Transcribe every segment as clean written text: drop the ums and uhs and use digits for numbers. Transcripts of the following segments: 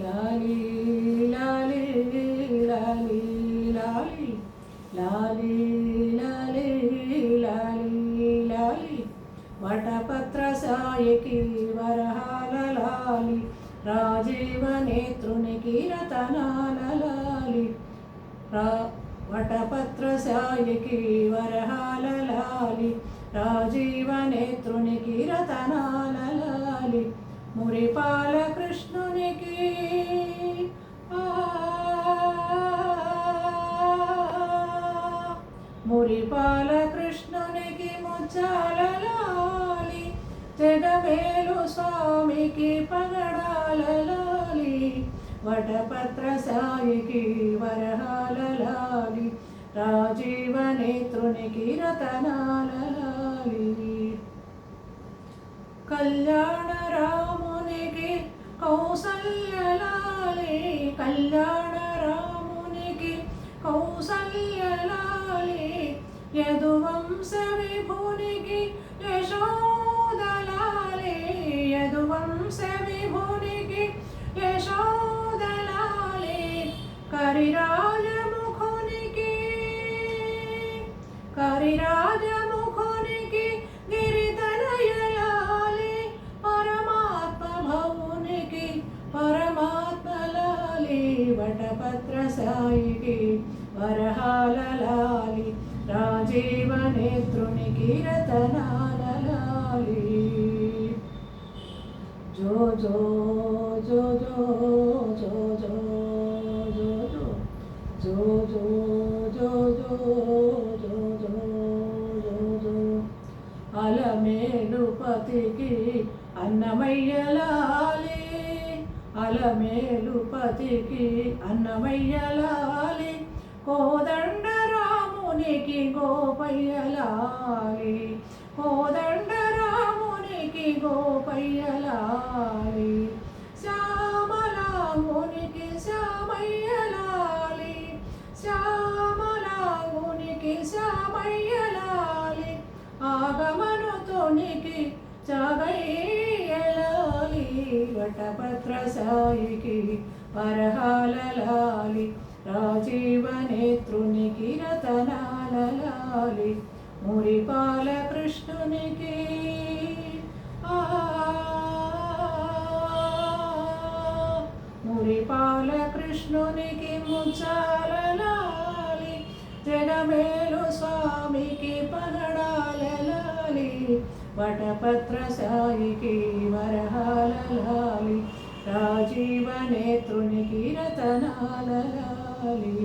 లాలి లాలి లాలి లాలి లాలి లాలి లాలి లాలి వటపత్ర సాయికి వరహాల లాలి రాజీవ నేత్రునికి రతనాల లాలి వటపత్ర సాయికి వరహాల లాలి రాజీవ నేత్రునికి రతనాల లాలి మురిపాల కృష్ణునికి మురిపాల కృష్ణునికి ముచ్చాల లాలి జగమేలు స్వామికి పగడాల లాలి వటపత్ర సాయికి వరహాల లాలి రాజీవ నేత్రునికి రతనాల లాలి కళ్యాణ రామునికి కౌసల్య లాలి కళ్యాణ రామునికి కౌసల్య లాలి యదువంశ విభునికి యశోద లాలి యదువంశ విభునికి యశోద లాలి కరిరాజముఖునికి కరిరాజముఖునికి గిరితనయ లాలి పరమాత్మ భవునికి పరమాత్మ లాలి వటపత్ర సాయికి వరహాల లాలి రాజీవ నేత్రునికి రతనాల లాలి జో జో జో జో జో జో జో జో జో జో జో జో జో జో జో అలమేలుపతికి అన్నమయ్య లాలి అలమేలుపతికి అన్నమయ్య లాలి కోదండ రామునికి గోపయ్య లాలి కోదండ రామునికి గోపయ్య లాలి శ్యామలాంగునికి శ్యామయ్య లాలి శ్యామలాంగునికి శ్యామయ్య లాలి ఆగమనుతోనికి చాగయ్య లాలి వటపత్ర సాయికి వరహాల లాలి రాజీవ నేత్రునికి రతనాల లాలి మురిపాల కృష్ణునికి మురిపాల కృష్ణునికి ముచ్చాల లాలి జగమేలు స్వామికి పగడాల లాలి వటపత్ర సాయికి వరహాల లాలి రాజీవ నేత్రునికి రతనాల లాలి.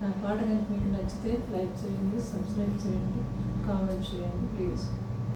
నా పాట కనుక మీకు నచ్చితే లైక్ చేయండి, సబ్స్క్రైబ్ చేయండి, కామెంట్ చేయండి ప్లీజ్.